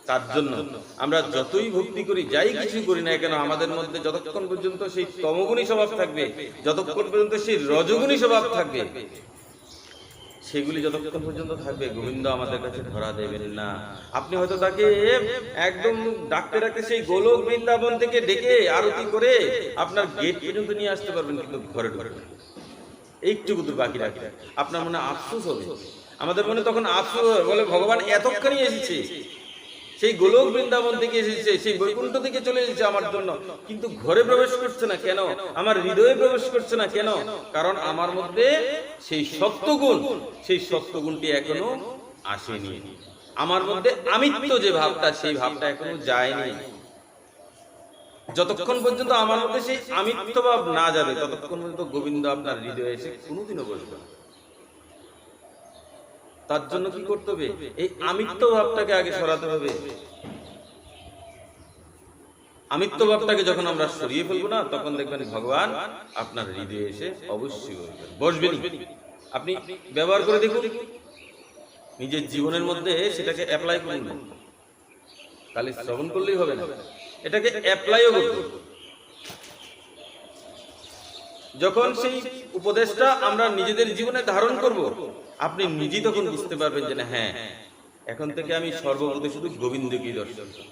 তার জন্য আমরা যতই ভক্তি করি, যাই কিছু করি না কেন, আমাদের মধ্যে যতক্ষণ পর্যন্ত সেই তমগুণী স্বভাব থাকবে, যতক্ষণ পর্যন্ত সেই রজগুণী স্বভাব থাকবে, সেগুলি যতক্ষণ পর্যন্ত থাকবে গোবিন্দ আমাদের কাছে ধরা দেবেন না। আপনি হয়তো তাকে একদম ডাকতে ডাকতে সেই গোলক বৃন্দাবন থেকে ডেকে আরতি করে আপনার গেট পর্যন্ত নিয়ে আসতে পারবেন, কিন্তু ঘরে ঢুকবেন এইটুকু দূর বাকি রাখবে, আপনার মনে আফসোস হবে। আমাদের মনে তখন আফসোস হবে, বলে ভগবান এতক্ষণই এসেছে, সেই গোলক বৃন্দাবন থেকে এসেছে, সেই বৈকুণ্ঠ থেকে চলে এসেছে আমার জন্য, কিন্তু ঘরে প্রবেশ করছে না কেন, আমার হৃদয়ে প্রবেশ করছে না কেন? কারণ আমার মধ্যে সেই সত্যগুণ, সেই সত্যগুণটি এখনো আসেনি। আমার মধ্যে আমিত্ব যে ভাবটা, সেই ভাবটা এখনো যায়নি। যতক্ষণ পর্যন্ত আমার মধ্যে সেই আমিত্ব ভাব না যাবে, ততক্ষণ পর্যন্ত গোবিন্দ আপনার হৃদয়ে এসে কোনোদিনও বসবে না। তার জন্য কি করতে হবে? এই আমিত্ব ভাবটাকে আগে সরাতে হবে। আমিত্ব ভাবটাকে যখন আমরা সরিয়ে ফেলবো না, তখন দেখবেন ভগবান আপনার হৃদয়ে এসে অবশ্যই বসবেন। আপনি ব্যবহার করে দেখুন, নিজের জীবনের মধ্যে সেটাকে অ্যাপ্লাই করুন। খালি শ্রবণ করলেই হবে না, এটাকে অ্যাপ্লাইও করতে হবে। যখন সেই উপদেশটা আমরা নিজেদের জীবনে ধারণ করব, আপনি নিজেই তখন বুঝতে পারবেন যে না, হ্যাঁ, এখন থেকে আমি সর্বপ্রতি শুধু গোবিন্দকেই দর্শন করব।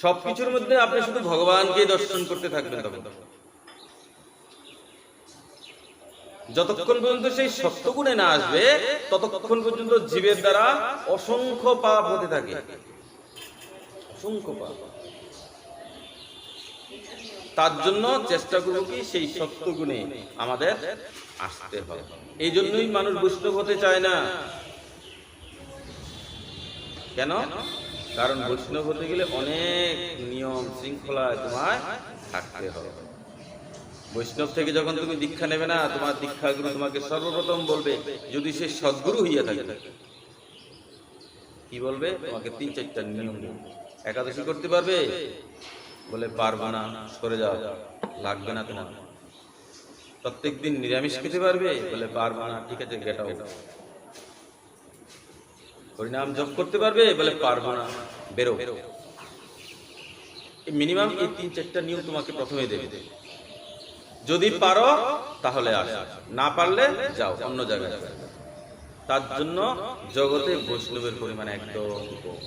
সবকিছুর মধ্যে আপনি শুধু ভগবানকে দর্শন করতে থাকবেন। তখন যতক্ষণ পর্যন্ত সেই সত্যগুণে না আসবে, ততক্ষণ পর্যন্ত জীবের দ্বারা অসংখ্য পাপ হতে থাকে, অসংখ্য পাপ। তার জন্য চেষ্টা করব কি সেই সত্যগুণে আমাদের আসতে হবে। এই জন্যই মানুষ বৈষ্ণব হতে চায় না। কেন? কারণ বৈষ্ণব হতে গেলে অনেক নিয়ম শৃঙ্খলায় তোমায় থাকতে হবে। বৈষ্ণব থেকে যখন তুমি দীক্ষা নেবে না, তোমার দীক্ষাগুরু তোমাকে সর্বপ্রথম বলবে, যদি সে সদ্গুরু হইয়া থাকে, কি বলবে? তোমাকে 3-4টা নিয়ম দেবে। একাদশী করতে পারবে? বলে পারবো না, সরে যাও, লাগবে না তোমার। প্রত্যেকদিন নিরামিষ খেতে পারবে? বলে পারবো না, ঠিক আছে, গেট আউট। হরিনাম জপ করতে পারবে? বলে পারবো না, বেরো। মিনিমাম এই 3-4টা নিয়ম তোমাকে প্রথমে দেবে। যদি পারো তাহলে আসো, না পারলে যাও অন্য জায়গায়। তার জন্য জগতে বৈষ্ণবের পরিমাণ একদম কম।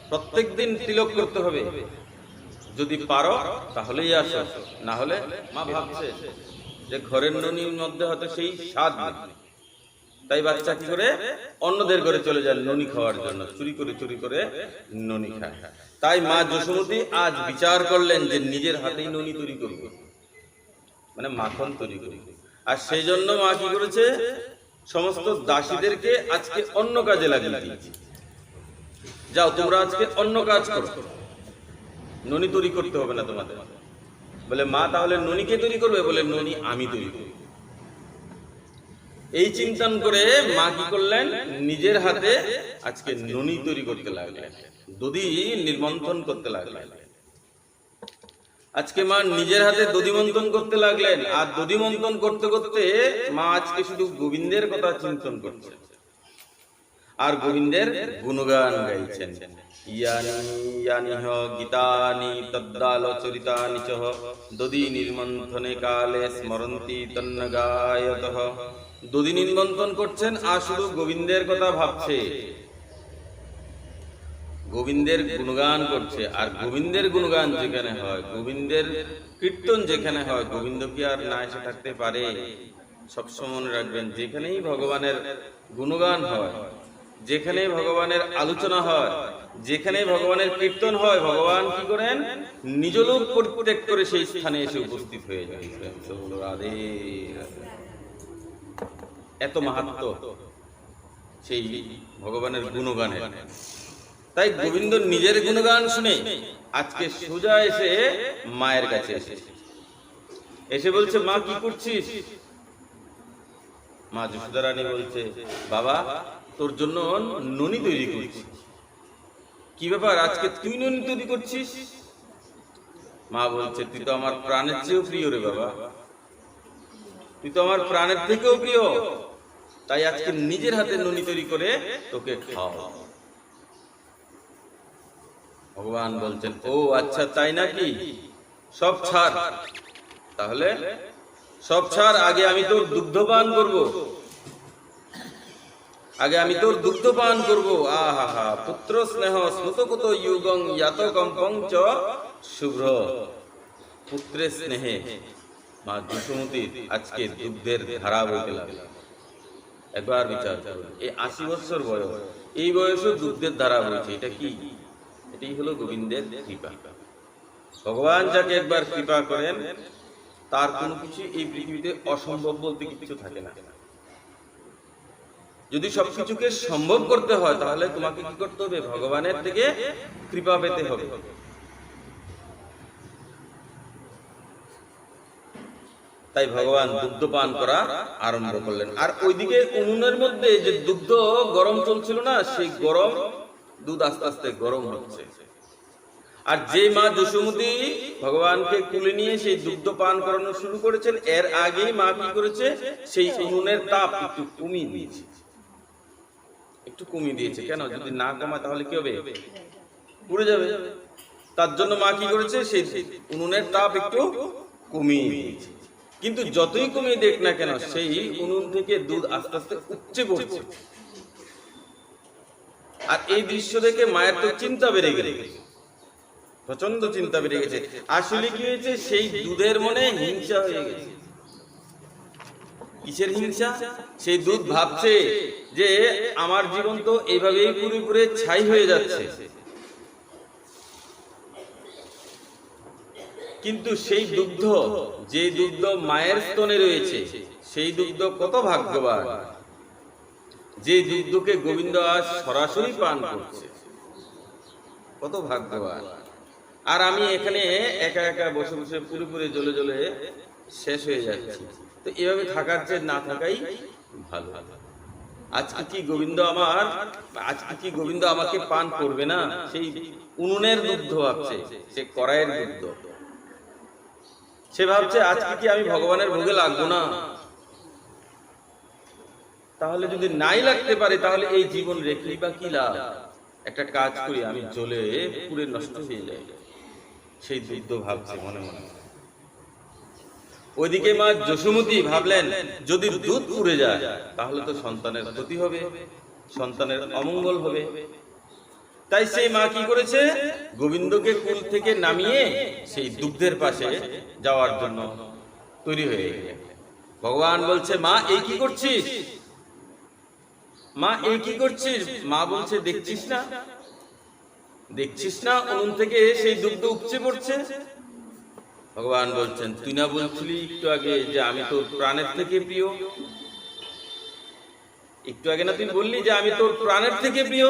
প্রত্যেকদিন তিলক করতে হবে। যদি পারো তাহলেই আসো, না হলে মা ভাবছে যে ঘরের ননির মধ্যে হয়তো সেই স্বাদ নেই, তাই বাচ্চা কি করে অন্যদের ঘরে চলে যায় ননি খাওয়ার জন্য, চুরি করে ননি খায়। তাই মা যশোমতী আজ বিচার করলেন যে নিজের হাতেই ননি তৈরি করবে, মানে মাখন তৈরি করবে। আর সেই জন্য মা কি করেছে? সমস্ত দাসীদেরকে আজকে অন্য কাজে লাগিয়ে দিয়েছে। যাও তোমরা আজকে অন্য কাজ করো, ননি তৈরি করতে হবে না তোমাদের। বলে মা তাহলে ননি কে তৈরি করবে? বলে ননি আমি তৈরি করব। এই চিন্তন করে মা কি করলেন? নিজের হাতে আজকে ননি তৈরি করতে লাগলেন, দধি নির্মন্থন করতে লাগলেন। আজকে মা নিজের হাতে দধি মন্থন করতে লাগলেন। আর দধি মন্থন করতে করতে মা আজকে শুধু গোবিন্দের কথা চিন্তন করছেন আর গোবিন্দের গুণগান গাইছেন। ইয়ানিহ গীতানি তদ্দালোচরিতানি চ দধি নির্মন্থনে কালে স্মরন্তি তন্নগায়তঃ। দধি নির্মন্থন করছেন আর শুধু গোবিন্দের কথা ভাবছে, গোবিন্দের গুণগান করছে। আর গোবিন্দের গুণগান যেখানে হয়, গোবিন্দের কীর্তন যেখানে হয়, গোবিন্দ কি আর না এসে থাকতে পারে? সবসময় মনে রাখবেন, যেখানেই ভগবানের গুণগান হয়, যেখানে ভগবানের আলোচনা হয়, যেখানে ভগবানের কীর্তন হয়, ভগবান কি করেন? নিজ লোক পরিত্যাগ করে সেই স্থানে এসে উপস্থিত হয়ে যায়। রাধে রাধে। এত মাহাত্ম্য সেই ভগবানের গুণগানের। তাই গোবিন্দ নিজের গুণগান শুনে আজকে সোজা এসে মায়ের কাছে এসে বলছে, মা কি করছিস? মা যশোদা রানী বলছে, বাবা তোর জন্য ননি তৈরি করছি। কি ব্যাপার, আজকে তুই ননি তৈরি করছিস? মা বলছে, তুই তো আমার প্রাণের চেয়েও প্রিয় রে বাবা, তুই তো আমার প্রাণের থেকেও প্রিয়, তাই আজকে নিজের হাতে ননি তৈরি করে তোকে খাও। ভগবান বলছেন, ও আচ্ছা তাই নাকি, সব ছাড়, তাহলে সব ছাড়, আগে আমি তোর দুগ্ধ পান করব, আগে আমি তোর দুগ্ধ পান করব। আহা হা, পুত্র স্নেহ স্মৃতকুত যুগং ইয়াত কম্পং চ শুভ্র। পুত্রের স্নেহে মা যশোমতীর আজকে দুগ্ধের ধারা বইতে লাগলো। একবার বিচার করুন, এই 80 বছর বয়স, এই বয়সে দুগ্ধের ধারা বইছে, এটা কি? এটাই হলো গোবিন্দের কৃপা। ভগবান যাকে একবার কৃপা করেন, তার কোনো কিছু এই পৃথিবীতে অসম্ভব বলতে কিছু থাকে না। যদি সবকিছুকে সম্ভব করতে হয়, তাহলে তোমাকে কি করতে হবে? ভগবানের থেকে কৃপা পেতে হবে। তাই ভগবান দুগ্ধ পান করা আরম্ভ করলেন। আর ওইদিকে উনুনের মধ্যে যে দুগ্ধ গরম চলছিল না, সেই গরম দুধ আস্তে আস্তে গরম হচ্ছে। আর যে মা যশোমতী ভগবানকে কুলে নিয়ে সেই দুগ্ধ পান করানো শুরু করেছেন, এর আগেই মা কি করেছে? সেই উনুনের তাপ একটু কমিয়ে দিয়েছে, একটু কমিয়ে দিয়েছে। কেন? যদি না কমায় তাহলে কি হবে? পুড়ে যাবে। তার জন্য মা কি করেছে? সেই উনুনের তাপ একটু কমিয়ে দিয়েছে। কিন্তু যতই কমিয়ে দেখ না কেন, সেই উনুন থেকে দুধ আস্তে আস্তে উপচে পড়ছে। আর এই দৃশ্য দেখে মায়ের তো চিন্তা বেড়ে গেল, প্রচন্ড চিন্তা বেড়ে গেছে। আসলে কি হয়েছে? সেই দুধের মনে হিংসা হয়ে গেছে। কিসের হিংসা? সেই দুধ ভাবছে যে আমার জীবন তো এইভাবেই পুরে পুরে ছাই হয়ে যাচ্ছে, কিন্তু সেই দুগ্ধ, যে দুগ্ধ মায়ের স্তনে রয়েছে, সেই দুগ্ধ কত ভাগ্যবান, যে দুগ্ধকে গোবিন্দ আজ সরাসরি পান করছে, কত ভাগ্যবান। আর আমি এখানে একা একা বসে বসে পুরে পুরে জ্বলে জ্বলে শেষ হয়ে যাচ্ছি। তো এভাবে থাকার চেয়ে না থাকাই ভালো। আজকে কি গোবিন্দ আমাকে পান করবে না? সেই উনুনের দুগ্ধ ভাবছে, সে কড়াইয়ের দুগ্ধ। সে ভাবছে আজকে কি আমি ভগবানের ভোগে লাগবো না? তাহলে যদি নাই লাগতে পারে, তাহলে এই জীবন রেখেই বা কি লাভ? একটা কাজ করি, আমি জ্বলে পুরে নষ্ট হয়ে যাই। সেই দুগ্ধ ভাবছে মনে মনে। ওইদিকে মা যশোমতী ভাবলেন, যদি দুধ পুড়ে যায় তাহলে তো সন্তানের ক্ষতি হবে, সন্তানের অমঙ্গল হবে। তাই সেই মা কি করেছে? গোবিন্দকে কুল থেকে নামিয়ে সেই দুগ্ধের পাশে যাওয়ার জন্য তৈরি হয়ে গেলেন। ভগবান বলছে, মা এই কি করছিস? মা এই কি করছিস? মা বলছে, দেখছিস না উনুন থেকে সেই দুগ্ধ উপচে পড়ছে? ভগবান বলছেন, তুই না বলছিলি একটু আগে যে আমি তোর প্রাণের থেকে প্রিয়? একটু আগে না তুই বললি যে আমি তোর প্রাণের থেকে প্রিয়?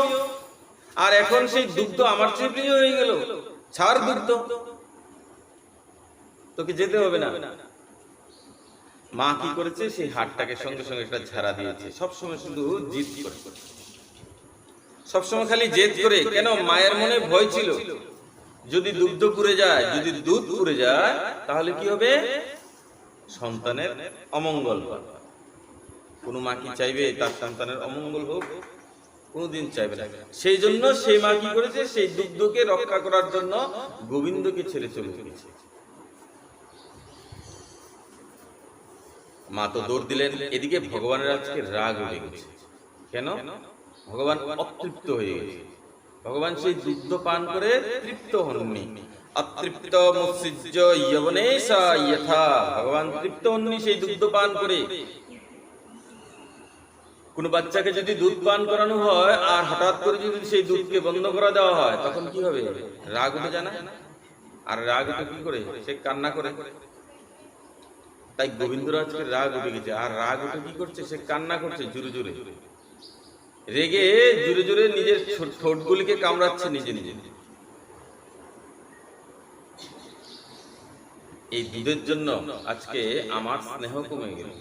আর এখন সেই দুগ্ধ আমার চেয়ে প্রিয় হয়ে গেল। ছাড় দুগ্ধ, তোকে যেতে হবে না। মা কি করেছে? সেই হাটটাকে সঙ্গে সঙ্গে একটা ঝাড়া দিয়েছে। সবসময় শুধু জিদ করে, সবসময় খালি জেদ করে। কেন? মায়ের মনে ভয় ছিল, যদি দুগ্ধ পুড়ে যায়, যদি দুধ পুড়ে যায়, তাহলে কি হবে? সন্তানের অমঙ্গল হবে। কোন মা কি চাইবে তার সন্তানের অমঙ্গল হোক? কোনদিন চাইবে না। সেই জন্য সেই মা কি করেছে? সেই দুগ্ধকে রক্ষা করার জন্য গোবিন্দকে ছেড়ে চলে গেছে। মা তো দৌড় দিলেন। এদিকে ভগবানের আজকে রাগ উঠে গেছে। কেন? ভগবান অতৃপ্ত হয়ে গেছে। ভগবান সেই দুগ্ধ পান করে তৃপ্ত হননি। অতৃপ্ত মুৎসৃজ্য যবনেশা যথা। ভগবান তৃপ্ত হননি সেই দুগ্ধ পান করে। কোন বাচ্চাকে যদি দুধ পান করানো হয় আর হঠাৎ করে যদি সেই দুধকে বন্ধ করা দেওয়া হয়, তখন কি হবে? রাগ উঠে যায় না? আর রাগ উঠে কি করে? সে কান্না করে। তাই গোবিন্দরাজকে রাগ উঠে গেছে। আর রাগ উঠে কি করছে? সে কান্না করছে জোরে জোরে, রেগে জোরে জোরে নিজের ঠোঁটগুলিকে কামড়াচ্ছে নিজে নিজে। এই দুধের জন্য আজকে আমার স্নেহ কমে গেল।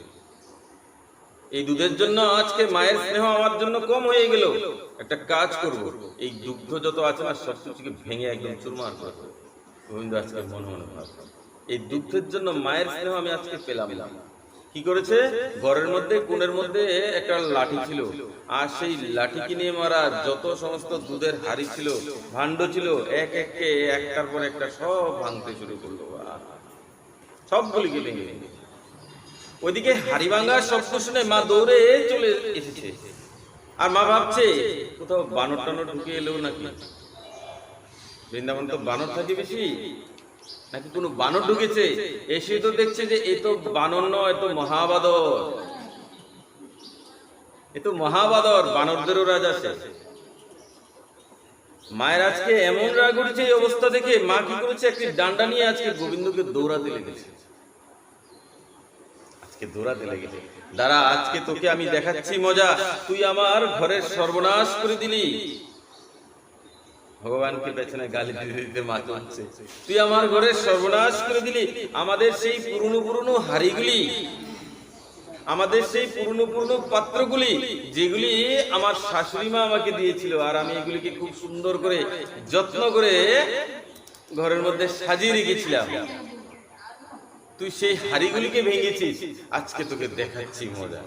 এই দুধের জন্য আজকে মায়ের স্নেহ আমার জন্য কম হয়ে গেল। একটা কাজ করব, এই দুগ্ধ যত আছে না সবকিছুকে ভেঙে একদম চুরমার করে দেব। গোবিন্দ আজকে মনে মনে ভাব, এই দুগ্ধের জন্য মায়ের স্নেহ আমি আজকে পেলাম না। কি করেছে, ঘরের মধ্যে কোণের মধ্যে একটা লাঠি ছিল, আর সেই লাঠি কিনে মারা যত সমস্ত দুধের হাড়ি ছিল, ভাণ্ড ছিল, এক এককে একটার পর একটা সব ভাঙতে শুরু করলো, সবগুলিকে ভেঙে ভেঙে। ওইদিকে হাড়ি ভাঙার শব্দ শুনে মা দৌড়ে চলে এসেছে, আর মা ভাবছে কোথাও বানর টানর ঢুকে এলো নাকি, বৃন্দাবন তো বানর থাকে বেশি, নাকি কোনো বানর ঢুকেছে। এসে তো দেখছে যে এ তো বানর নয়, এ তো মহাবাদর, এ তো মহাবাদর, বানরদেরও রাজা সে। মায়ের আজকে এমন রাগ উঠেছে এই অবস্থা দেখে, মা কি করেছে, একটি ডান্ডা নিয়ে আজকে গোবিন্দকে দৌড়াতে লেগেছে, আজকে দৌড়াতে লেগেছে, দাঁড়া আজকে তোকে আমি দেখাচ্ছি মজা, তুই আমার ঘরের সর্বনাশ করে দিলি। ভগবানকে পেছনে গালি দিতে দিতে মা চলছে, তুই আমার ঘরের সর্বনাশ করে দিলি, আমাদের সেই পুরনো পুরনো হাড়িগুলি, আমাদের সেই পুরনো পুরনো পাত্রগুলি, যেগুলি আমার শাশুড়ি মা আমাকে দিয়েছিল, আর আমি এগুলিকে খুব সুন্দর করে যত্ন করে ঘরের মধ্যে সাজিয়ে রেখেছিলাম, তুই সেই হাড়িগুলিকে ভেঙেছিস, আজকে তোকে দেখাচ্ছি মজা।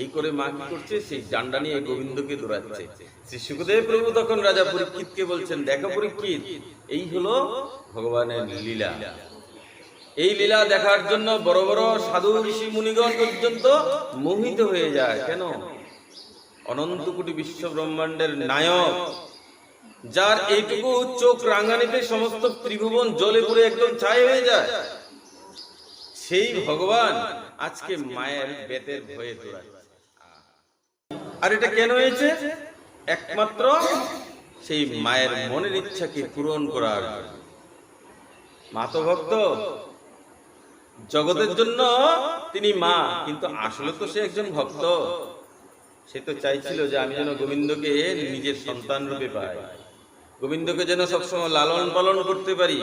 এই করে মা কি করছে, সেই ডান্ডা নিয়ে গোবিন্দকে দৌড়াচ্ছে। শ্রী সুখদেব প্রভু তখন রাজা পরীক্ষিতকে বলছেন, দেখো পরীক্ষিত, এই হলো ভগবানের লীলা। এই লীলা দেখার জন্য বড় বড় সাধু ঋষি মুনিগণ পর্যন্ত মোহিত হয়ে যায়। কেন? অনন্ত কোটি বিশ্ব ব্রহ্মাণ্ডের নায়ক, যার এইটুকু চোখ রাঙানিতে সমস্ত ত্রিভুবন জ্বলে পুড়ে একদম ছাই হয়ে যায়, সেই ভগবান আজকে মায়ের বেতের ভয়ে দৌড়াচ্ছে। আর এটা কেন হয়েছে? একমাত্র সেই মায়ের মনের ইচ্ছাকে পূরণ করার। মা তো ভক্ত, জগতের জন্য তিনি মা, কিন্তু আসলে তো সে একজন ভক্ত। সে তো চাইছিল যে আমি যেন গোবিন্দকে নিজের সন্তান রূপে পাই, গোবিন্দকে যেন সবসময় লালন পালন করতে পারি।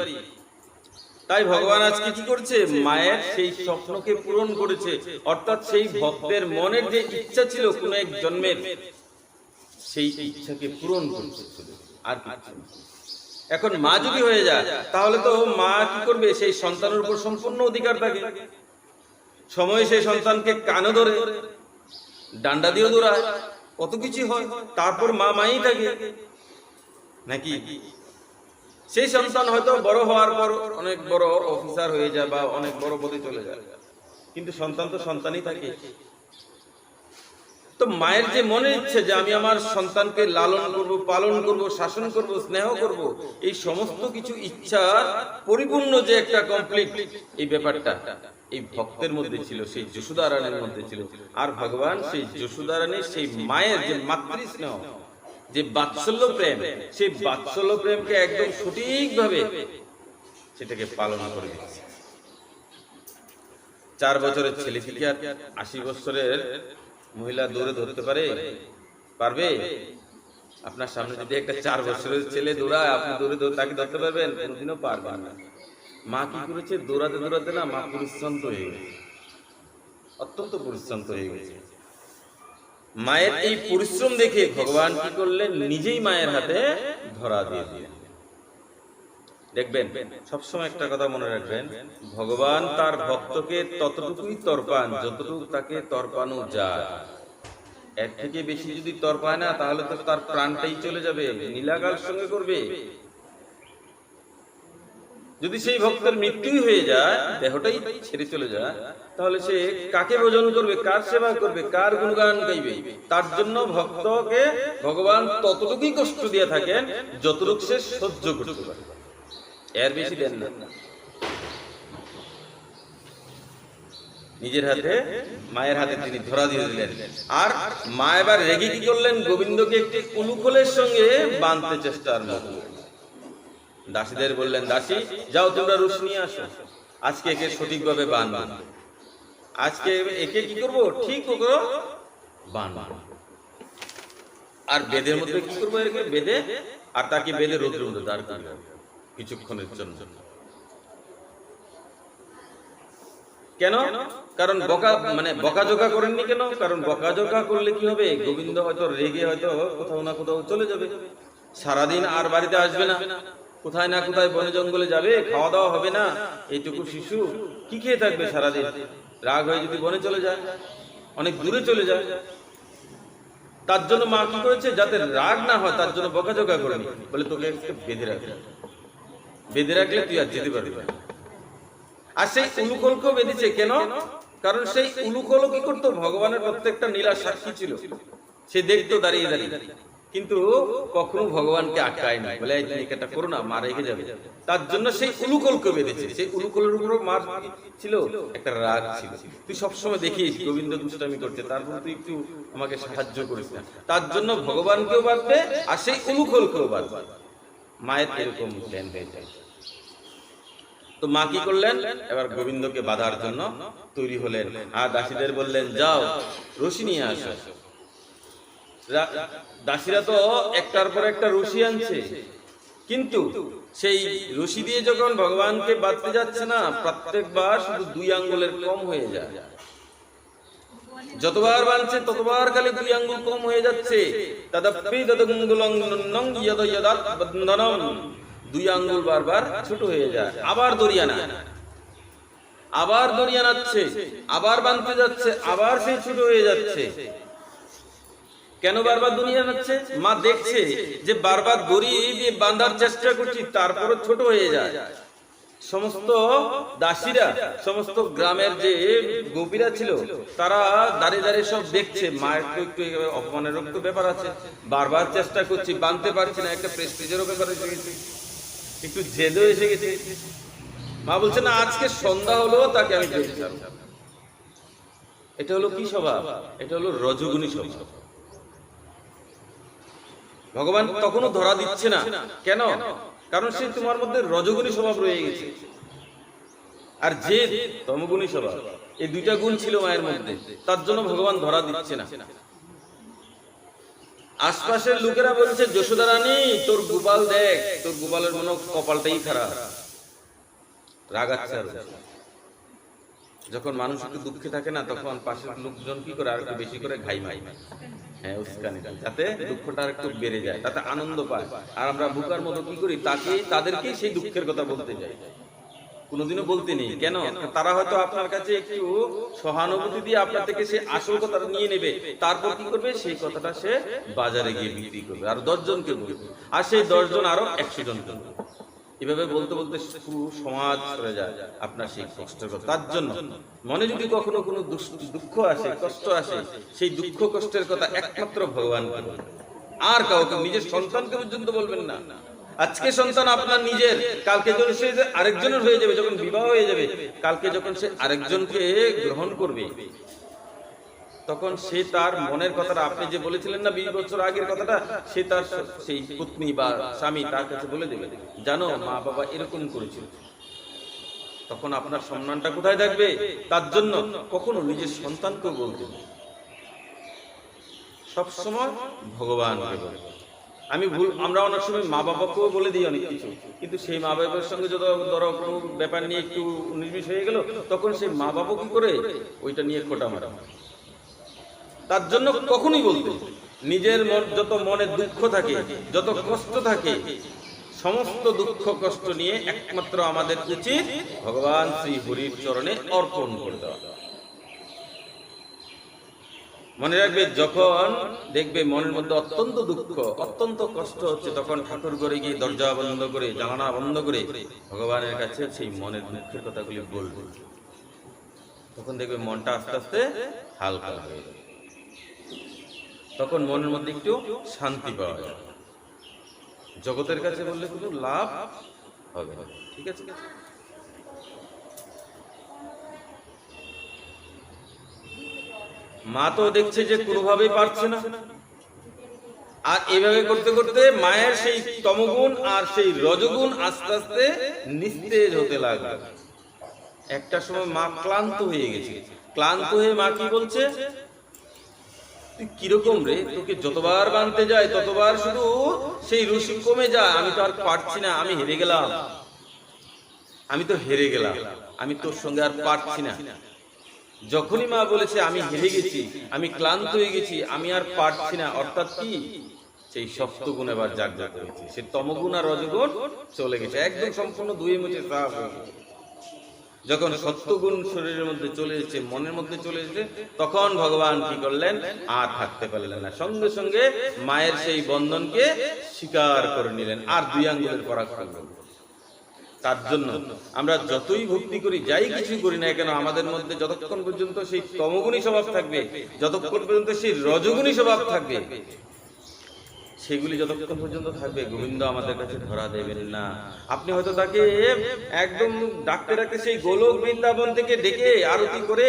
তাই ভগবান আজকে কি করছে, মায়ের সেই স্বপ্নকে পূরণ করেছে, অর্থাৎ সেই ভক্তের মনের যে ইচ্ছা ছিল কোন এক জন্মের, সেই ইচ্ছাকে পূরণ করছে, আর কিছু না। এখন মা যদি হয়ে যায়, তাহলে তো মা কি করবে, সেই সন্তানের উপর সম্পূর্ণ অধিকার থাকে। সময় সেই সন্তানকে কানে ধরে, ডান্ডা দিয়ে দৌড়ায়, কত কিছু হয়, তারপর মা মাই থাকে নাকি? সেই সন্তান হয়তো বড় হওয়ার পর অনেক বড় অফিসার হয়ে যায় বা অনেক বড় পদে চলে যায়, কিন্তু সন্তান তো সন্তানই থাকে। তো মায়ের যে মনে ইচ্ছে যে আমি আমার সন্তানকে লালন করব, পালন করব, শাসন করব, স্নেহ করব, এই সমস্ত কিছু ইচ্ছা পরিপূর্ণ যে একটা কমপ্লিট, এই ব্যাপারটা এই ভক্তের মধ্যে ছিল, সেই যশোদা রানীর মধ্যে ছিল। আর ভগবান সেই যশোদা রানীর সেই মায়ের যে মাতৃ স্নেহ, যে বাৎসল্য প্রেম, সেই বাৎসল্য প্রেমকে একদম সঠিকভাবে সেটাকে পালন করে দিচ্ছে। 4 বছরের ছেলে থেকে আর 80 বছরের মহিলা দৌড়ে ধরতে পারবে? আপনার সামনে যদি একটা 4 বছরের ছেলে দৌড়ায়, আপনি দৌড়ে তাকে ধরতে পারবেন? কোনোদিনও পারবেন না। মা কি করেছে, দৌড়াতে দৌড়াতে না মা পরিশ্রান্ত হয়ে গেছে, অত্যন্ত পরিশ্রান্ত হয়ে গেছে। মায়ের এই পরিশ্রম দেখে ভগবান কি করলেন, নিজেই মায়ের হাতে ধরা দিয়ে দিলেন। দেখবেন, সবসময় একটা কথা মনে রাখবেন, ভগবান তার ভক্তকে ততটুকুই তর্পান যতটুকু তাকে তর্পানো যায়। এর থেকে বেশি যদি তর্পায় না, তাহলে তো তার প্রাণটাই চলে যাবে, নীলাকাল সঙ্গে করবে। যদি সেই ভক্তের মৃত্যুই হয়ে যায়, দেহটাই ছেড়ে চলে যায়, তাহলে সে কাকে ভজন করবে, কার সেবা করবে, কার গুণগান গাইবে? তার জন্য ভক্তকে ভগবান ততটুকুই কষ্ট দিয়ে থাকেন যতটুকু সে সহ্য করতে পারে, এর বেশি দেন না। নিজের হাতে, মায়ের হাতে তিনি ধরা দিয়ে দিলেন। আর মা এবার রেগে কি করলেন, গোবিন্দকে একটি কুলুকলের সঙ্গে বাঁধতে চেষ্টার মতো। দাসীদের বললেন, দাসী যাও তোমরা রুশ নিয়ে আসো, আজকে একে সঠিকভাবে বাঁধবো, আজকে একে কি করবো, ঠিক করবো, বাঁধবো। আর বেদের মধ্যে কি করবো, একে বেঁধে, আর তাকে বেঁধে রৌদ্রের মধ্যে দাঁড় করাবো কিছুক্ষণের জন্য। কেন? কারণ বকাঝকা করেননি কেন? কারণ বকাঝকা করলে কি হবে, গোবিন্দ হয়তো রেগে হয়তো কোথাও না কোথাও চলে যাবে, সারাদিন আর বাড়িতে আসবে না, কোথায় না কোথায় বনে জঙ্গলে যাবে, খাওয়া দাওয়া হবে না। এইটুকু শিশু কি খেয়ে থাকবে সারাদিন? রাগ হয়ে যদি বনে চলে যায়, অনেক দূরে চলে যায়, তার জন্য মা কি করেছে, যাতে রাগ না হয় তার জন্য বকাঝকা করেনি, বলে তোকে বেঁধে রাখবে, বেঁধে রাখলে তুই আর যেতে পারবি না। আর সেই উলুকলকেও বেঁধেছে কেন? কারণ সেই উলুকল কি করতো, ভগবানের প্রত্যেকটা লীলা সাক্ষী ছিল, সে দেখতো দাঁড়িয়ে দাঁড়িয়ে, কিন্তু কখনো ভগবানকে আটকায় না, বলে তুমি এটা করো না, মা রেখে যাবে। তার জন্য সেই উলুকলকে বেঁধেছে। সেই উলুকলের উপরও মার ছিল, একটা রাগ ছিল। তুই সবসময় দেখিস গোবিন্দ দুষ্টামি করছে, তারপর তুই একটু আমাকে সাহায্য করিস না, তার জন্য ভগবানকেও বাঁধবে আর সেই উলুকলকেও বাঁধবে। মায়ের এরকম জ্ঞান হয়ে যায়। তো মা কি করলেন, এবার গোবিন্দকে বাঁধার জন্য তৈরি হলেন, আর দাসীদের বললেন যাও রশি নিয়ে আসো। দাসীরা তো একটার পর একটা রশি আনছে, কিন্তু সেই রশি দিয়ে যখন ভগবানকে বাঁধতে যাচ্ছে না, প্রত্যেকবার শুধু 2 আঙ্গুলের কম হয়ে যায়। যতবার বাঁধছে ততবার খালি 2 আঙ্গুল কম হয়ে যাচ্ছে। তদপি তদঙ্গুলং নং ইয়দ ইয়দাত বন্ধনম, 2 আঙ্গুল বারবার ছোট হয়ে যায়। আবার দড়িয়ানা, আবার দড়িয়ানাচ্ছে, আবার বাঁধতে যাচ্ছে, আবার সেই ছোট হয়ে যাচ্ছে। কেন বারবার দুনিয়া যাচ্ছে? মা দেখছে যে বারবার দড়ি দিয়ে বাঁধার চেষ্টা করছি, তারপরও ছোট হয়ে যায়। সমস্ত দাসীরা, সমস্ত গ্রামের যে গোপীরা ছিল, তারা দাঁড়িয়ে দাঁড়িয়ে সব দেখছে। মায়ের তো একটু অপমানের তো ব্যাপার আছে, বারবার চেষ্টা করছি, বাঁধতে পারছি না, একটা প্রেস্টিজেরও ব্যাপার এসে গেছে, একটু জেদও এসে গেছে। মা বলছে না, আজকে সন্ধ্যা হলো তাকে আমি পেয়ে যাবো। এটা হলো কি স্বভাব? এটা হলো রজগুণী স্বভাব। ভগবান তখনও ধরা দিচ্ছে না, কেন? কারণ সে তোমার মধ্যে রজগুণী স্বভাব রয়ে গেছে, আর যে তমগুণী স্বভাব, এই 2টা গুণ ছিল মায়ের মধ্যে, তার জন্য ভগবান ধরা দিচ্ছে না। আশপাশের লোকেরা বলছে, যশোদা রানী তোর গোপাল দেখ, তোর গোপালের মনে কপালটাই খারাপ, রাগাচ্ছে। আর যখন মানুষ একটু দুঃখে থাকে না, তখন পাশের লোকজন কি করে, আর একটু বেশি করে ঘাই মাই, হ্যাঁ উস্কানি দেয়, যাতে দুঃখটা একটু বেড়ে যায়, তাতে আনন্দ পায়। আর আমরা বুকার মতো কি করি, তাদেরকে সেই দুঃখের কথা বলতে যাই, কোনোদিনও বলতে নেই। কেন? তারা হয়তো আপনার কাছে একটু সহানুভূতি দিয়ে আপনার থেকে সে আসল কথাটা নিয়ে নেবে, তারপর কি করবে, সেই কথাটা সে বাজারে গিয়ে বিক্রি করবে, আর 10 জনকে বলবে, আর সেই 10 জন আরো 100 জনকে বলবে। এভাবে বলতে বলতে পুরো সমাজ সরে যায় আপনার সেই কষ্টের কথা। তার জন্য মনে যদি কখনো কোনো দুঃখ আসে, কষ্ট আসে, সেই দুঃখ কষ্টের কথা একমাত্র ভগবানকে বলবেন, আর কাউকে, নিজের সন্তানকে পর্যন্ত বলবেন না। আজকে সন্তান আপনার নিজের, কালকে যখন সে আরেকজনের হয়ে যাবে, যখন বিবাহ হয়ে যাবে, কালকে যখন সে আরেকজনকে গ্রহণ করবে, তখন সে তার মনের কথাটা, আপনি যে বলেছিলেন না 20 বছর আগের কথাটা, সে তার সেই পত্নী বা স্বামী তার কাছে বলে দেবে, জানো মা বাবা এরকম করেছিল। তখন আপনার সম্মানটা কোথায় থাকবে? তার জন্য কখনো নিজের সন্তানকেও বলতে, সবসময় ভগবানকে বলবে। আমরা অনেক সময় মা বাবাকেও বলে দিই অনেক কিছু, কিন্তু সেই মা বাবার সঙ্গে যদি ধরো কোনো ব্যাপার নিয়ে একটু নির্বিষ হয়ে গেল, তখন সেই মা বাবা কি করে ওইটা নিয়ে খোটা মারা। তার জন্য কখনোই বলতে, নিজের যত মনে দুঃখ থাকে, যত কষ্ট থাকে, সমস্ত দুঃখ কষ্ট নিয়ে একমাত্র আমাদের উচিত ভগবান শ্রী হরির চরণে অর্পণ করে দেওয়া। মনে রাখবে, যখন দেখবে মনের মধ্যে অত্যন্ত দুঃখ, অত্যন্ত কষ্ট হচ্ছে, তখন ঠাকুর ঘরে গিয়ে দরজা বন্ধ করে, জানালা বন্ধ করে ভগবানের কাছে সেই মনের দুঃখের কথাগুলি বলবে। তখন দেখবে মনটা আস্তে আস্তে হালকা হয়ে যাবে, তখন মনের মধ্যে একটু শান্তি পাওয়া যায়। জগতের কাছে বললে কোনো লাভ হবে না। ঠিক আছে, মা তো দেখছে যে কোনোভাবেই পারছে না, আর এভাবে করতে করতে মায়ের সেই তমগুণ আর সেই রজগুণ আস্তে আস্তে নিস্তেজ হতে লাগলো। একটা সময় মা ক্লান্ত হয়ে গেছে। ক্লান্ত হয়ে মা কি বলছে, তুই কিরকম রে, তোকে যতবার বাঁধতে যায় ততবার শুধু সেই রশি কমে যায়, আমি তো আর পারছি না, আমি হেরে গেলাম, আমি তো হেরে গেলাম, আমি তোর সঙ্গে আর পারছি না। যখনই মা বলেছে আমি হেরে গেছি, আমি ক্লান্ত হয়ে গেছি, আমি আর পারছি না, অর্থাৎ কি, সেই সপ্তগুণ এবার জাগ্রত হয়েছে, সে তমগুণ আর রজগুণ চলে গেছে, একদম সম্পূর্ণ ধুয়ে মুছে সাফ হয়ে গেছে। যখন সত্যগুণ শরীরের মধ্যে চলে এসেছে, মনের মধ্যে চলে এসেছে, তখন ভগবান কি করলেন, আর থাকতে পারলেন না, সঙ্গে সঙ্গে মায়ের সেই বন্ধনকে স্বীকার করে নিলেন, আর 2 আঙ্গুলের পরাগ থাকলেন। তার জন্য আমরা যতই ভক্তি করি, যাই কিছু করি না কেন, আমাদের মধ্যে যতক্ষণ পর্যন্ত সেই তমগুণী স্বভাব থাকবে, যতক্ষণ পর্যন্ত সেই রজগুণী স্বভাব থাকবে, সেগুলি যতক্ষণ পর্যন্ত থাকবে, গোবিন্দ আমাদের কাছে ধরা দেবেন না। আপনি হয়তো তাকে একদম ডাকতে ডাকতে সেই গোলক বৃন্দাবন থেকে ডেকে আরতি করে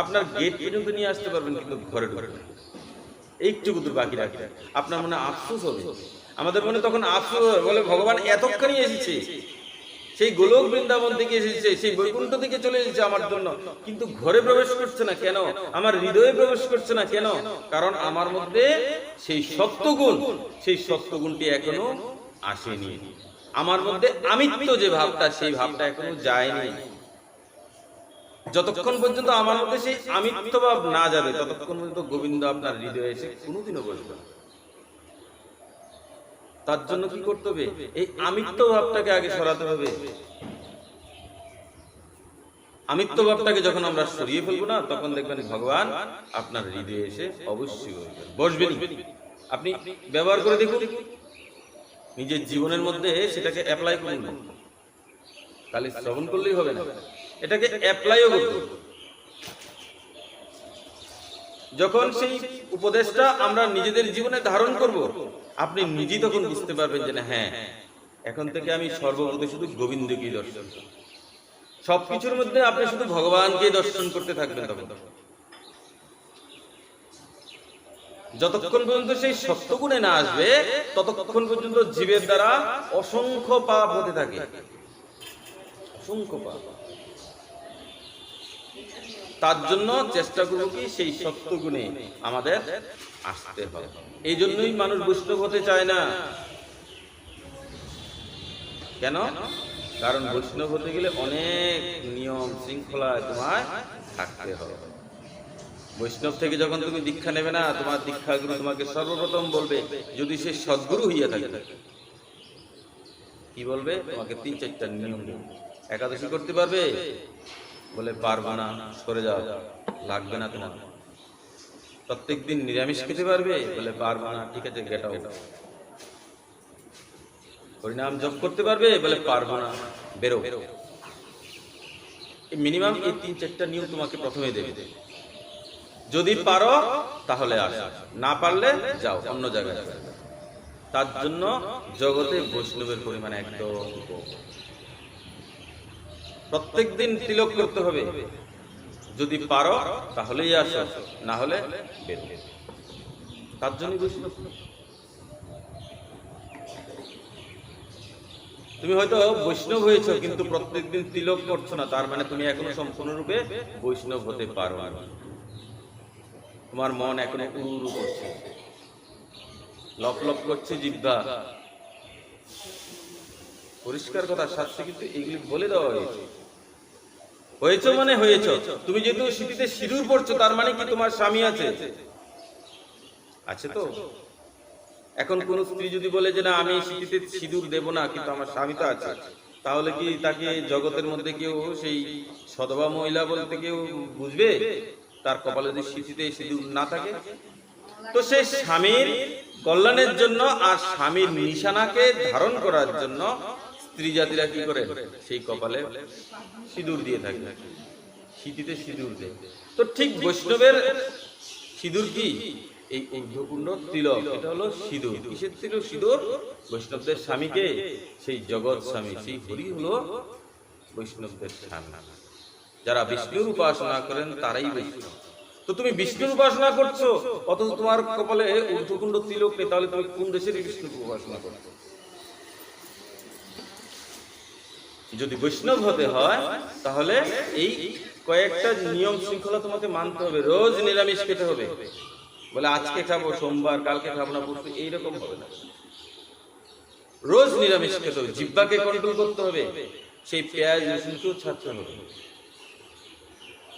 আপনার গেট পর্যন্ত নিয়ে আসতে পারবেন, কিন্তু ঘরে ঢুকবেন এইটুকু দূর বাকি রাখি, আপনার মনে আফসোস হবে। আমাদের মনে তখন আফসোস হবে, বলে ভগবান এতক্ষণই এসেছে, সেই গোলক বৃন্দাবন থেকে এসেছে, সেই বৈকুণ্ঠ থেকে চলে এসেছে আমার জন্য, কিন্তু ঘরে প্রবেশ করছে না কেন, আমার হৃদয়ে প্রবেশ করছে না কেন? কারণ আমার মধ্যে সেই সত্যগুণ, সেই সত্যগুণটি এখনো আসেনি। আমার মধ্যে আমিত্ব যে ভাবটা, সেই ভাবটা এখনো যায়নি। যতক্ষণ পর্যন্ত আমার মধ্যে সেই আমিত্ব ভাব না যাবে, ততক্ষণ পর্যন্ত গোবিন্দ আপনার হৃদয়ে এসে কোনোদিনও বসবে না। তার জন্য কি করতে হবে, এই আমিত্ব ভাবটাকে আগে সরাতে হবে। আমিত্ব ভাবটাকে যখন আমরা সরিয়ে ফেলবো না, তখন দেখবেন ভগবান আপনার হৃদয়ে এসে অবশ্যই বসবেন। আপনি ব্যবহার করে দেখুন, নিজের জীবনের মধ্যে সেটাকে অ্যাপ্লাই করুন। খালি শ্রবণ করলেই হবে না, এটাকে অ্যাপ্লাইও করতে হবে। যখন সেই উপদেশটা আমরা নিজেদের জীবনে ধারণ করব, আপনি নিজেই তখন বুঝতে পারবেন যে না, হ্যাঁ, এখন থেকে আমি সর্বপ্রতি শুধু গোবিন্দকেই দর্শন করব। সবকিছুর মধ্যে আপনি শুধু ভগবানকে দর্শন করতে থাকবেন। তখন যতক্ষণ পর্যন্ত সেই সত্যগুণে না আসবে, ততক্ষণ পর্যন্ত জীবের দ্বারা অসংখ্য পাপ হতে থাকে, অসংখ্য পাপ। তার জন্য চেষ্টা করব কি, সেই সত্যগুণে আমাদের আসতে হবে। এই জন্যই মানুষ বৈষ্ণব হতে চায় না। কেন? কারণ বৈষ্ণব হতে গেলে অনেক নিয়ম শৃঙ্খলা তোমায় থাকতে হবে। বৈষ্ণব থেকে যখন তুমি দীক্ষা নেবে না, তোমার দীক্ষাগুরু তোমাকে সর্বপ্রথম বলবে, যদি সে সদ্গুরু হইয়া থাকে, কি বলবে? তোমাকে 3-4টা নিয়ম দেবে। একাদশী করতে পারবে? বলে পারবো না, সরে যাও, লাগবে না তোমার। প্রত্যেকদিন নিরামিষ খেতে পারবে? বলে পারবো না, ঠিক আছে, গেট আউট। হরিনাম জপ করতে পারবে? বলে পারবো না, বেরো। মিনিমাম এই 3-4টা নিয়ম তোমাকে প্রথমে দেবে। যদি পারো তাহলে আসো, না পারলে যাও অন্য জায়গায়। তার জন্য জগতে বৈষ্ণবের পরিমাণ একদম কম। প্রত্যেকদিন তিলক করতে হবে। যদি পারো তাহলেই আসো, না হলে বের। তার জন্য বৈষ্ণব। তুমি হয়তো বৈষ্ণব হয়েছো, কিন্তু প্রত্যেকদিন তিলক করছো না, তার মানে তুমি এখনো সম্পূর্ণরূপে বৈষ্ণব হতে পারো না। তোমার মন এখনো উড়ু করছে, লপ লপ করছে জিহ্বা। পরিষ্কার কথা, শাস্ত্রে কিন্তু এগুলি বলে দেওয়া হয়েছে। হয়েছো মানে হয়েছো। তুমি যেহেতু সিঁথিতে সিঁদুর পড়ছো, তার মানে কি তোমার স্বামী আছে? আছে তো। এখন কোন স্ত্রী যদি বলে যে না, আমি সিঁথিতে সিঁদুর দেব না, কিন্তু আমার স্বামী তো আছে, তাহলে কি তাকে জগতের মধ্যে কেউ, সেই সধবা মহিলা বলতে কেউ বুঝবে? তার কপালে যদি সিঁথিতে সিঁদুর না থাকে, তো সেই স্বামীর কল্যাণের জন্য আর স্বামীর নিশানাকে ধারণ করার জন্য স্ত্রী জাতিরা কি করে? সেই কপালে সিঁদুর দিয়ে থাকে, সিঁথিতে সিঁদুর দেয়। তো ঠিক বৈষ্ণবের সিঁদুর কি? এই ঊর্ধ্বকুণ্ড তিলক, এটা হলো সিঁদুর। কিসের তিলক? সিঁদুর। বৈষ্ণবদের স্বামীকে, সেই জগৎ স্বামী, সেই হরি হলো বৈষ্ণবদের স্বামী। যারা বিষ্ণুর উপাসনা করেন তারাই বৈষ্ণব। তো তুমি বিষ্ণুর উপাসনা করছো, অথচ তোমার কপালে ঊর্ধ্বকুণ্ড তিলক নেই, তাহলে তুমি কোন দেশের বিষ্ণুর উপাসনা করছো? যদি বৈষ্ণব হতে হয়, তাহলে এই কয়েকটা নিয়ম শৃঙ্খলা তোমাকে মানতে হবে। রোজ নিরামিষ খেতে হবে। বলে আজকে খাবো সোমবার, কালকে খাবো না, পরশু, এইরকম হবে না। রোজ নিরামিষ খেতে হবে। জিহ্বাকে কন্ট্রোল করতে হবে। সেই পেঁয়াজ রসুনকেও ছাড়তে হবে।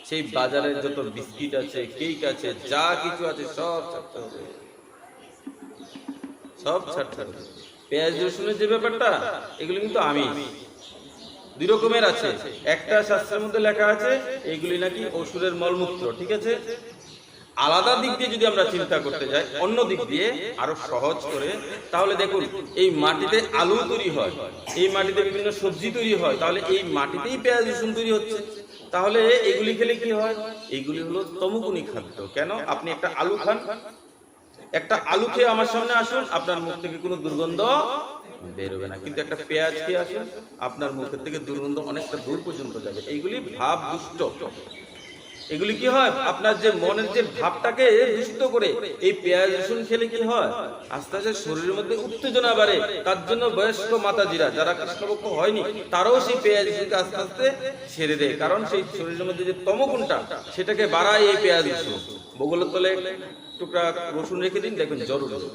সেই বাজারের যত বিস্কিট আছে, কেক আছে, যা কিছু আছে, সব ছাড়তে হবে, সব ছাড়তে হবে। পেঁয়াজ রসুনের যে ব্যাপারটা, এগুলো কিন্তু আমি দুই রকমের আছে। একটা শাস্ত্রের মধ্যে লেখা আছে এইগুলি নাকি অসুরের মলমূত্র, ঠিক আছে। আলাদা দিক দিয়ে যদি আমরা চিন্তা করতে যাই, অন্য দিক দিয়ে আরো সহজ করে, তাহলে দেখুন এই মাটিতে আলু তৈরি হয়, এই মাটিতে বিভিন্ন সবজি তৈরি হয়, তাহলে এই মাটিতেই পেঁয়াজ রসুন তৈরি হচ্ছে। তাহলে এগুলি খেলে কি হয়? এইগুলি হলো তমোগুণী খাদ্য। কেন? আপনি একটা আলু খান, একটা আলু খেয়ে আমার সামনে আসুন, আপনার মুখ থেকে কোনো দুর্গন্ধ বেরোবে না। কিন্তু একটা পেঁয়াজ খেয়ে আসুন, আপনার মুখের থেকে দুর্গন্ধ অনেকটা দূর পর্যন্ত যাবে। এইগুলি ভাব দুষ্ট। এগুলি কি হয়? আপনার যে মনের যে ভাবটাকে দূষিত করে। এই পেঁয়াজ রসুন খেলে কি হয়? আস্তে আস্তে শরীরের মধ্যে উত্তেজনা বাড়ে। তার জন্য বয়স্ক মাতাজিরা যারা কৃষ্ণভক্ত হয়নি, তারাও সেই পেঁয়াজ রসুনকে আস্তে আস্তে ছেড়ে দেয়। কারণ সেই শরীরের মধ্যে যে তমগুণটা, সেটাকে বাড়ায় এই পেঁয়াজ রসুন। বগলের তলে টুকরা রসুন রেখে দিন, দেখবেন জ্বর উঠবে।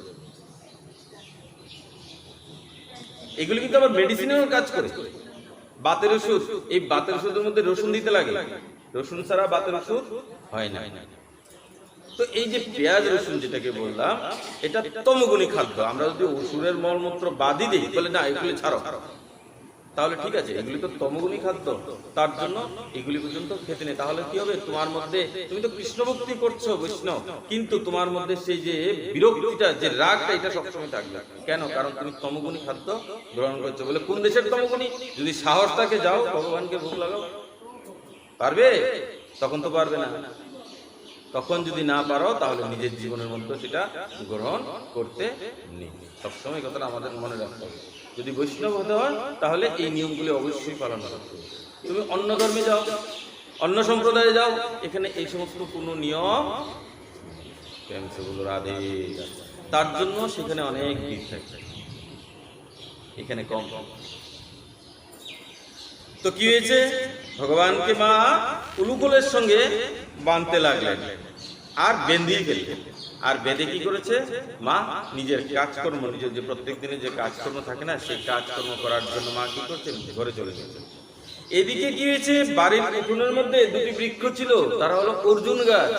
এগুলি কিন্তু আবার মেডিসিনেরও কাজ করে। বাতের ওষুধ, এই বাতের ওষুধের মধ্যে রসুন দিতে লাগে, রসুন ছাড়া বাতের ওষুধ হয় না। তো এই যে পেঁয়াজ রসুন যেটাকে বললাম, এটা তমগুণী খাদ্য। আমরা যদি অসুরের মলমূত্র বাদই দিই, বলে না এগুলি ছাড়ো, তাহলে ঠিক আছে, এগুলি তো তমগুণী খাদ্য, তার জন্য এগুলি পর্যন্ত খেতে নেই। তাহলে কি হবে? তোমার মধ্যে, তুমি তো কৃষ্ণ ভক্তি করছো বৈষ্ণব, কিন্তু তোমার মধ্যে সেই যে বিরক্তিটা, যে রাগটা, এটা সবসময় থাকবে। কেন? কারণ তুমি তমগুণী খাদ্য গ্রহণ করছো। বলে কোন দেশের তমগুণী? যদি সাহস থাকে যাও ভগবানকে ভোগ লাগাও। পারবে? তখন তো পারবে না। তখন যদি না পারো, তাহলে নিজের জীবনের মধ্যে সেটা গ্রহণ করতে নেই। সবসময় কথাটা আমাদের মনে রাখতে হবে। যদি বৈষ্ণব হতে হয়, তাহলে এই নিয়মগুলি অবশ্যই পালন করতে হবে। তুমি অন্য ধর্মে যাও, অন্য সম্প্রদায়ে যাও, এখানে এই সমস্ত কোনো নিয়ম রাধে, তার জন্য সেখানে অনেক দিক থাকে, এখানে কম। তো কি হয়েছে? ভগবানকে মা উলুকলের সঙ্গে বাঁধতে লাগলেন আর বেঁধেই ফেললেন। আর বেঁধে কি করেছে? মা নিজের কাজকর্ম, নিজের যে প্রত্যেক দিনে যে কাজকর্ম থাকে না, সেই কাজকর্ম করার জন্য মা কি করছেন? ঘরে চলে গেছেন। এদিকে কি হয়েছে? বাড়ির উঠোনের মধ্যে দুটি বৃক্ষ ছিল, তারা হলো অর্জুন গাছ।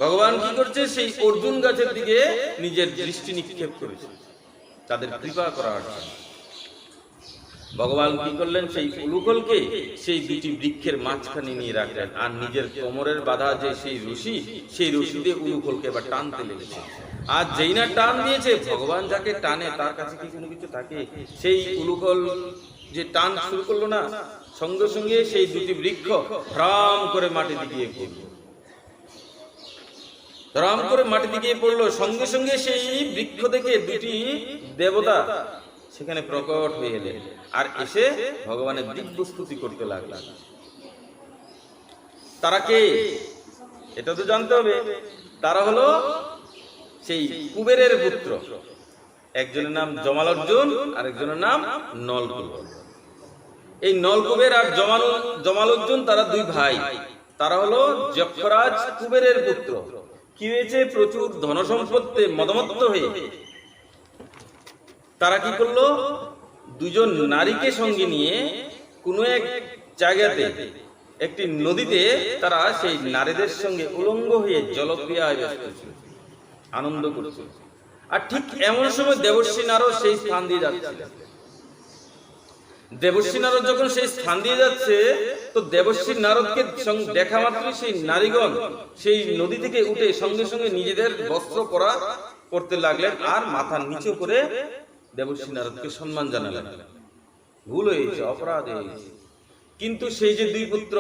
ভগবান কি করছে? সেই অর্জুন গাছের দিকে নিজের দৃষ্টি নিক্ষেপ করেছে, তাদের কৃপা করার জন্য। ভগবান কি করলেন? সেই উলুকলকে সেই দুটি বৃক্ষের মাঝখানে নিয়ে রাখলেন, আর নিজের কোমরের বাঁধা যে সেই রশি, সেই রশি দিয়ে উলুকলকে এবার টানতে লেগেছে। আর যেই না টান দিয়েছে, ভগবান যাকে টানে তার কাছে কি কোনো কিছু থাকে? সেই উলুকল যে টান শুরু করলো না, সঙ্গে সঙ্গে সেই দুটি বৃক্ষ হ্রাম করে মাটিতে গিয়ে পড়লো। হ্রাম করে মাটিতে গিয়ে পড়লো। সঙ্গে সঙ্গে সেই বৃক্ষ থেকে দুটি দেবতা সেখানে প্রকট হয়ে এলেন, আর এসে ভগবানের দিব্যস্তুতি করতে লাগলেন। তারা কে? এটা তো জানতে হবে। তারা হলো সেই কুবেরের পুত্র। একজনের নাম জমালর্জুন, আর একজনের নাম নলকুবের। এই নলকুবের আর জমালর্জুন, তারা দুই ভাই। তারা হলো যক্ষরাজ কুবেরের পুত্র। কি হয়েছে? প্রচুর ধনসম্পত্তি মদমত্ত হয়ে তারা কি করলো? দুজন নারীকে সঙ্গে নিয়ে কোনো এক জায়গাতে, একটি নদীতে, তারা সেই নারীদের সঙ্গে উলঙ্গ হয়ে জলক্রিয়ায় ব্যস্ত ছিল, আনন্দ করছিল। আর ঠিক এমন সময় দেবর্ষী নারদ সেই স্থান দিয়ে যাচ্ছিলেন। দেবর্ষী নারদ যখন সেই স্থান দিয়ে যাচ্ছে, তো দেবর্ষী নারদকে দেখা মাত্র সেই নারীগণ সেই নদী থেকে উঠে সঙ্গে সঙ্গে নিজেদের বস্ত্র পরা করতে লাগলেন, আর মাথার নিচু করে দেবর্ষী নারদকে সম্মান জানালেন। ভুল হয়েছে, অপরাধ হয়েছে। কিন্তু সেই যে দুই পুত্র,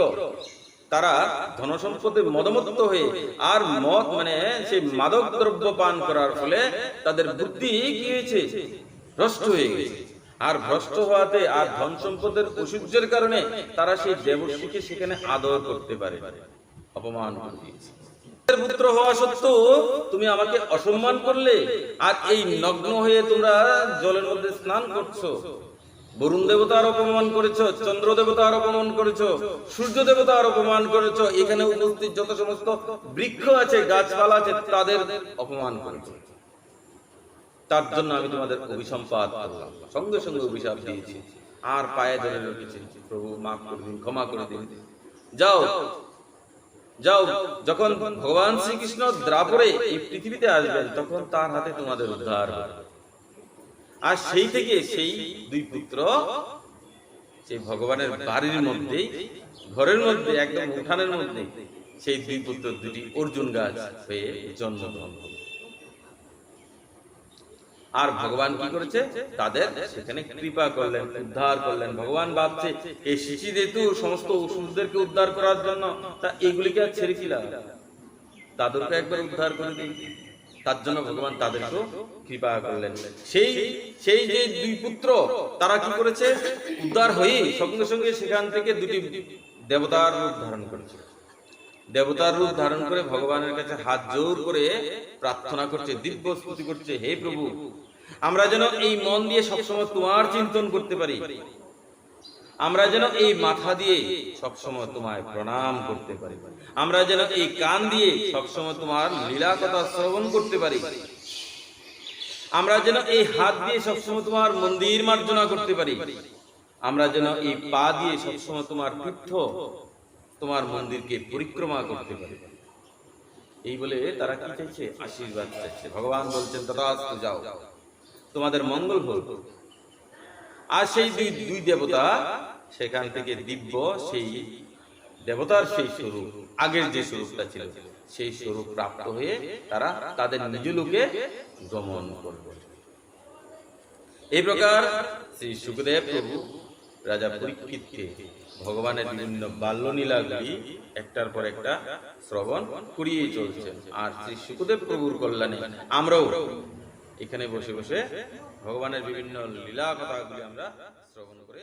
তারা ধনসম্পদে মদমত্ত হয়ে আর মদ মানে সেই মাদক দ্রব্য পান করার ফলে তাদের বুদ্ধি কি হয়েছে? ভ্রষ্ট হয়ে গেছে। আর ভ্রষ্ট হওয়াতে আর ধন সম্পদের ঐশ্বর্যের কারণে তারা সেই দেবর্ষীকে সেখানে আদর করতে পারে, অপমান করে দিয়েছে। পুত্র হওয়া সত্ত্বেও তুমি আমাকে অসম্মান করলে, আর এই নগ্ন হয়ে তোমরা জলের মধ্যে স্নান করছো। বরুণ দেবতার অপমান করেছো, চন্দ্র দেবতার অপমান করেছো, সূর্য দেবতার অপমান করেছো, এখানে উপস্থিত যত সমস্ত বৃক্ষ আছে, গাছপালা আছে, তাদের অপমান করেছো। তার জন্য আমি তোমাদের অভিসম্পাত করলাম, সঙ্গে সঙ্গে অভিশাপ দিয়েছি, আর পায়ে ধরে রেখেছি। প্রভু মাফ করে দিন, ক্ষমা করে দিন। যাও যাও, যখন ভগবান শ্রীকৃষ্ণ দ্রাপরে এই পৃথিবীতে আসবেন, তখন তার হাতে তোমাদের উদ্ধার হবে। আর সেই থেকে সেই দুই পুত্র সেই ভগবানের বাড়ির মধ্যেই, ঘরের মধ্যে, একদম উঠানের মধ্যে সেই দুই পুত্র দুটি অর্জুন গাছ হয়ে জন্মগ্রহণ করল। আর ভগবান কি করেছে? তাদের সেখানে কৃপা করলেন, উদ্ধার করলেন। ভগবান ভাবছে এই শিশি ঋতু সমস্ত অসুরদেরকে উদ্ধার করার জন্য, তা এগুলিকে আর ছেড়ে কি লাভ? তাদেরকে একবার উদ্ধার করে দিই। তার জন্য ভগবান তাদেরকেও কৃপা করলেন। সেই সেই যে দুই পুত্র, তারা কি করেছে? উদ্ধার হয়ে সঙ্গে সঙ্গে সেখান থেকে দুটি দেবতার রূপ ধারণ করেছে। দেবতার রূপ ধারণ করে ভগবানের কাছে হাত জোর করে প্রার্থনা করছে, দিব্য স্তুতি করছে, হে প্রভু, আমরা যেন এই মন দিয়ে সবসময় তোমার চিন্তন করতে পারি, আমরা যেন এই মাথা দিয়ে সবসময় তোমায় প্রণাম করতে পারি, আমরা যেন এই কান দিয়ে সবসময় তোমার লীলা কথা শ্রবণ করতে পারি, আমরা যেন এই হাত দিয়ে সবসময় তোমার মন্দির মার্জনা করতে পারি, আমরা যেন এই পা দিয়ে সবসময় তোমার তীর্থ, তোমার মন্দিরকে পরিক্রমা করতে পারি। এই বলে তারা কি চাইছে? আশীর্বাদ চাইছে। ভগবান বলছেন, তথাস্তু, যাও, তোমাদের মঙ্গল হোক। আর সেই দুই দেবতা সেখান থেকে দিব্য সেই দেবতার সেই স্বরূপ, আগের যে স্বরূপটা ছিল, সেই স্বরূপ প্রাপ্ত হয়ে তারা তাদের নিজ লোকে গমন করবে। এই প্রকার শ্রী সুখদেব প্রভু রাজা পরীক্ষিতকে ভগবানের বিভিন্ন বাল্যলীলাগুলি একটার পর একটা শ্রবণ করিয়েই চলছেন। আর শ্রী সুখদেব প্রভুর কল্যাণে আমরাও এখানে বসে বসে ভগবানের বিভিন্ন লীলা কথাগুলি আমরা শ্রবণ করে